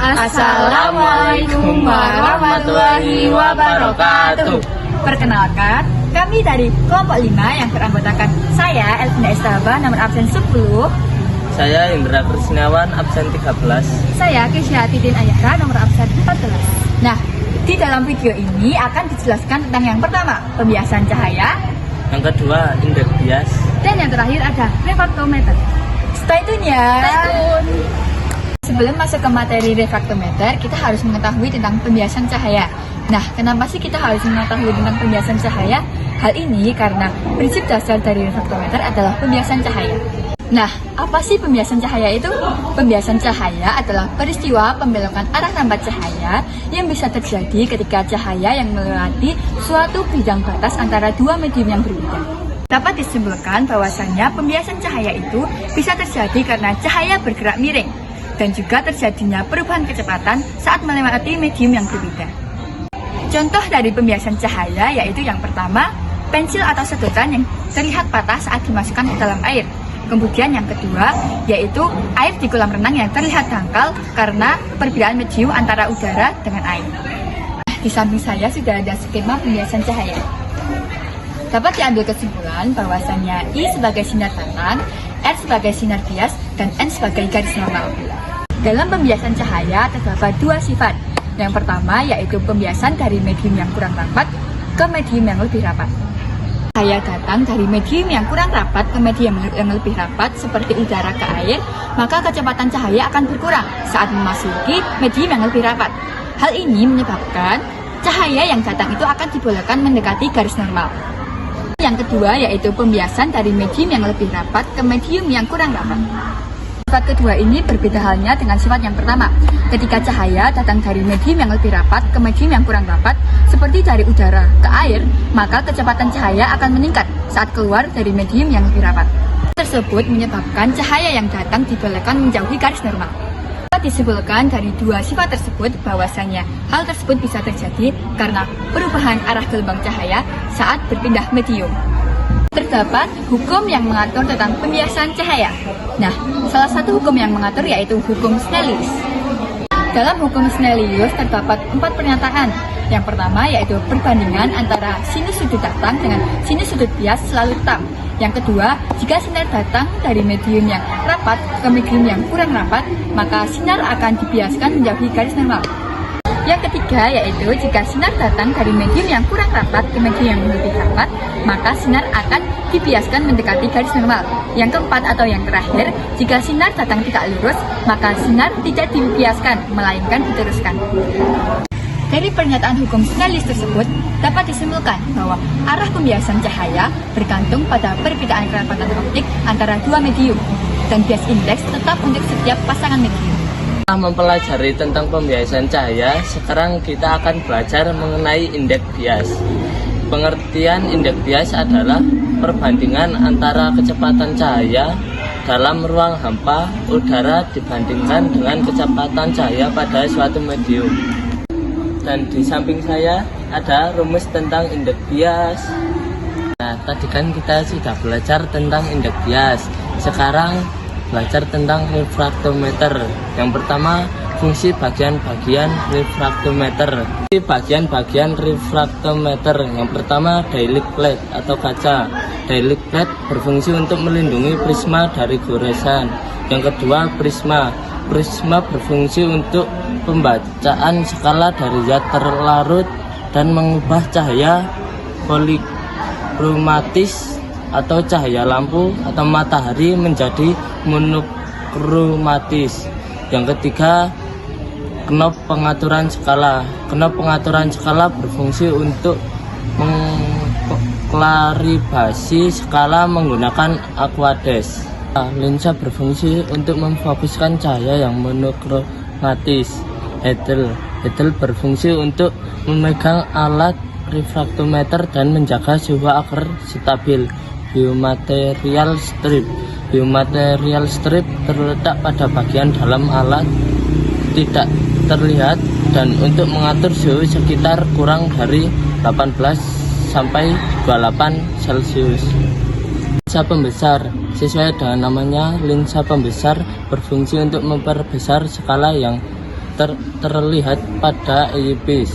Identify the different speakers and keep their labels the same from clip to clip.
Speaker 1: Assalamualaikum warahmatullahi wabarakatuh.
Speaker 2: Perkenalkan, kami dari kelompok 5 yang beranggotakan saya, Elvina Estaba, nomor absen 10.
Speaker 1: Saya Indra Krisnawan, absen 13.
Speaker 2: Saya Kesya Titin Ayahra, nomor absen 14. Nah, di dalam video ini akan dijelaskan tentang yang pertama, pembiasan cahaya.
Speaker 1: Yang kedua, indeks bias.
Speaker 2: Dan yang terakhir ada refraktometer. Stay tune ya. Sebelum masuk ke materi refraktometer, kita harus mengetahui tentang pembiasan cahaya. Nah, kenapa sih kita harus mengetahui tentang pembiasan cahaya? Hal ini karena prinsip dasar dari refraktometer adalah pembiasan cahaya. Nah, apa sih pembiasan cahaya itu? Pembiasan cahaya adalah peristiwa pembelokan arah lambat cahaya yang bisa terjadi ketika cahaya yang melewati suatu bidang batas antara dua medium yang berbeda. Dapat disimpulkan bahwasannya pembiasan cahaya itu bisa terjadi karena cahaya bergerak miring dan juga terjadinya perubahan kecepatan saat melewati medium yang berbeda. Contoh dari pembiasan cahaya yaitu yang pertama, pensil atau sedotan yang terlihat patah saat dimasukkan ke dalam air. Kemudian yang kedua, yaitu air di kolam renang yang terlihat dangkal karena perbedaan medium antara udara dengan air. Di samping saya sudah ada skema pembiasan cahaya. Dapat diambil kesimpulan bahwasannya I sebagai sinar datang, R sebagai sinar bias, dan N sebagai garis normal. Dalam pembiasan cahaya terdapat dua sifat. Yang pertama yaitu pembiasan dari medium yang kurang rapat ke medium yang lebih rapat. Cahaya datang dari medium yang kurang rapat ke medium yang lebih rapat seperti udara ke air, maka kecepatan cahaya akan berkurang saat memasuki medium yang lebih rapat. Hal ini menyebabkan cahaya yang datang itu akan dibolehkan mendekati garis normal. Yang kedua yaitu pembiasan dari medium yang lebih rapat ke medium yang kurang rapat. Sifat kedua ini berbeda halnya dengan sifat yang pertama. Ketika cahaya datang dari medium yang lebih rapat ke medium yang kurang rapat, seperti dari udara ke air, maka kecepatan cahaya akan meningkat saat keluar dari medium yang lebih rapat. Tersebut menyebabkan cahaya yang datang dibolehkan menjauhi garis normal. Dapat disimpulkan dari dua sifat tersebut bahwasanya hal tersebut bisa terjadi karena perubahan arah gelombang cahaya saat berpindah medium. Terdapat hukum yang mengatur tentang pembiasan cahaya. Nah, salah satu hukum yang mengatur yaitu hukum Snellius. Dalam hukum Snellius terdapat 4 pernyataan. Yang pertama yaitu perbandingan antara sinus sudut datang dengan sinus sudut bias selalu tetap. Yang kedua, jika sinar datang dari medium yang rapat ke medium yang kurang rapat, maka sinar akan dibiaskan menjauhi garis normal. Yang ketiga yaitu jika sinar datang dari medium yang kurang rapat ke medium yang lebih rapat, maka sinar akan dibiaskan mendekati garis normal. Yang keempat atau yang terakhir, jika sinar datang tidak lurus, maka sinar tidak dibiaskan, melainkan diteruskan. Dari pernyataan hukum Snellius tersebut, dapat disimpulkan bahwa arah pembiasan cahaya bergantung pada perbedaan kerapatan optik antara dua medium, dan bias indeks tetap untuk setiap pasangan medium.
Speaker 1: Setelah mempelajari tentang pembiasan cahaya, sekarang kita akan belajar mengenai indeks bias. Pengertian indeks bias adalah perbandingan antara kecepatan cahaya dalam ruang hampa udara dibandingkan dengan kecepatan cahaya pada suatu medium. Dan di samping saya ada rumus tentang indeks bias. Nah, tadi kan kita sudah belajar tentang indeks bias. Sekarang belajar tentang refraktometer. Yang pertama, fungsi bagian-bagian refraktometer. Fungsi bagian-bagian refraktometer. Yang pertama, dielik plate atau kaca. Dielik plate berfungsi untuk melindungi prisma dari goresan. Yang kedua, prisma. Prisma berfungsi untuk pembacaan skala dari zat terlarut dan mengubah cahaya polikromatis atau cahaya lampu atau matahari menjadi monokromatis. Yang ketiga, knop pengaturan skala. Knop pengaturan skala berfungsi untuk mengklaribasi skala menggunakan aqueduct. Lensa berfungsi untuk memfokuskan cahaya yang monokromatis. Heddle berfungsi untuk memegang alat refraktometer dan menjaga suhu agar stabil. Biomaterial strip terletak pada bagian dalam alat, tidak terlihat, dan untuk mengatur suhu sekitar kurang dari 18 sampai 28 Celcius. Lensa pembesar. Sesuai dengan namanya, lensa pembesar berfungsi untuk memperbesar skala yang terlihat pada eyepis.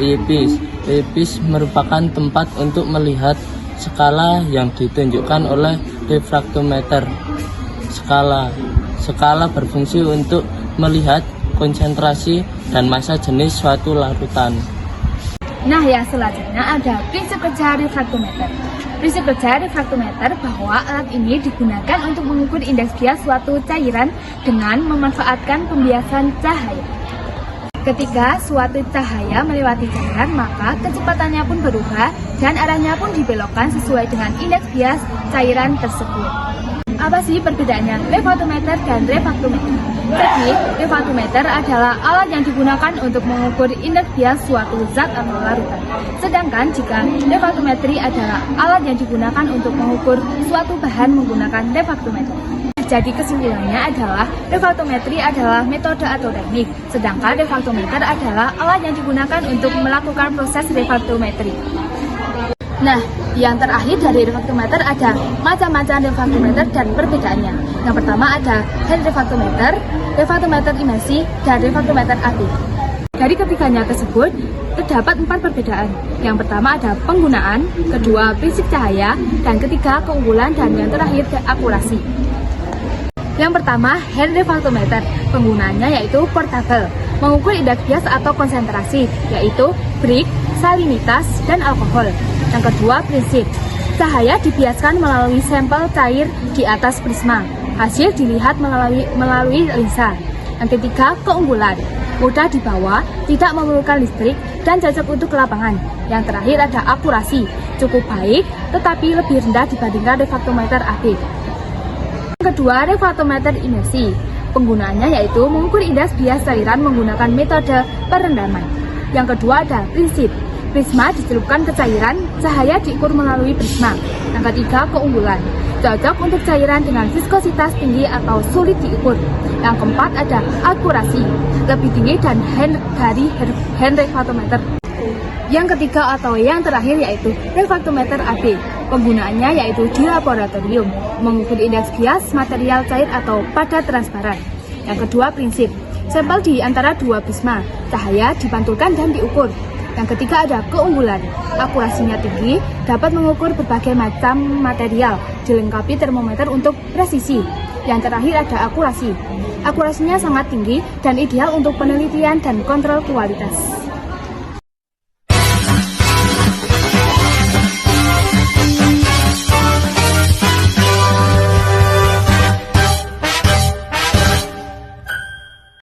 Speaker 1: Eyepis merupakan tempat untuk melihat skala yang ditunjukkan oleh refraktometer. Skala berfungsi untuk melihat konsentrasi dan massa jenis suatu larutan.
Speaker 2: Nah, yang selanjutnya ada prinsip kerja refraktometer. Prinsip kerja refraktometer bahwa alat ini digunakan untuk mengukur indeks bias suatu cairan dengan memanfaatkan pembiasan cahaya. Ketika suatu cahaya melewati cairan, maka kecepatannya pun berubah dan arahnya pun dibelokkan sesuai dengan indeks bias cairan tersebut. Apa sih perbedaannya refraktometer dan refraktometri? Jadi, refraktometer adalah alat yang digunakan untuk mengukur indeks bias suatu zat atau larutan. Sedangkan jika refraktometri adalah alat yang digunakan untuk mengukur suatu bahan menggunakan refraktometer. Jadi kesimpulannya adalah refraktometri adalah metode atau teknik, sedangkan refraktometer adalah alat yang digunakan untuk melakukan proses refraktometri. Nah, yang terakhir dari refraktometer ada macam-macam refraktometer dan perbedaannya. Yang pertama ada hand refraktometer, refraktometer imersi, dan refraktometer aktif. Dari ketiganya tersebut, terdapat 4 perbedaan. Yang pertama ada penggunaan, kedua prinsip cahaya, dan ketiga keunggulan, dan yang terakhir akurasi. Yang pertama, hand refraktometer. Penggunaannya yaitu portable, mengukur indeks bias atau konsentrasi, yaitu Brigg, salinitas, dan alkohol. Yang kedua, prinsip. Cahaya dibiaskan melalui sampel cair di atas prisma. Hasil dilihat melalui lensa. Yang ketiga, keunggulan. Mudah dibawa, tidak memerlukan listrik, dan cocok untuk lapangan. Yang terakhir ada akurasi. Cukup baik, tetapi lebih rendah dibandingkan refraktometer AB. Kedua, refraktometer imersi. Penggunaannya yaitu mengukur indeks bias cairan menggunakan metode perendaman. Yang kedua ada prinsip. Prisma dicelupkan ke cairan, cahaya diukur melalui prisma. Yang ketiga, keunggulan. Cocok untuk cairan dengan viskositas tinggi atau sulit diukur. Yang keempat ada akurasi. Lebih tinggi dan dari hand refraktometer. Yang ketiga atau yang terakhir yaitu refraktometer AB. Penggunaannya yaitu di laboratorium, mengukur indeks bias material cair atau pada transparan. Yang kedua, prinsip. Sampel di antara 2 prisma, cahaya dipantulkan dan diukur. Yang ketiga ada keunggulan. Akurasinya tinggi, dapat mengukur berbagai macam material, dilengkapi termometer untuk presisi. Yang terakhir ada akurasi. Akurasinya sangat tinggi dan ideal untuk penelitian dan kontrol kualitas.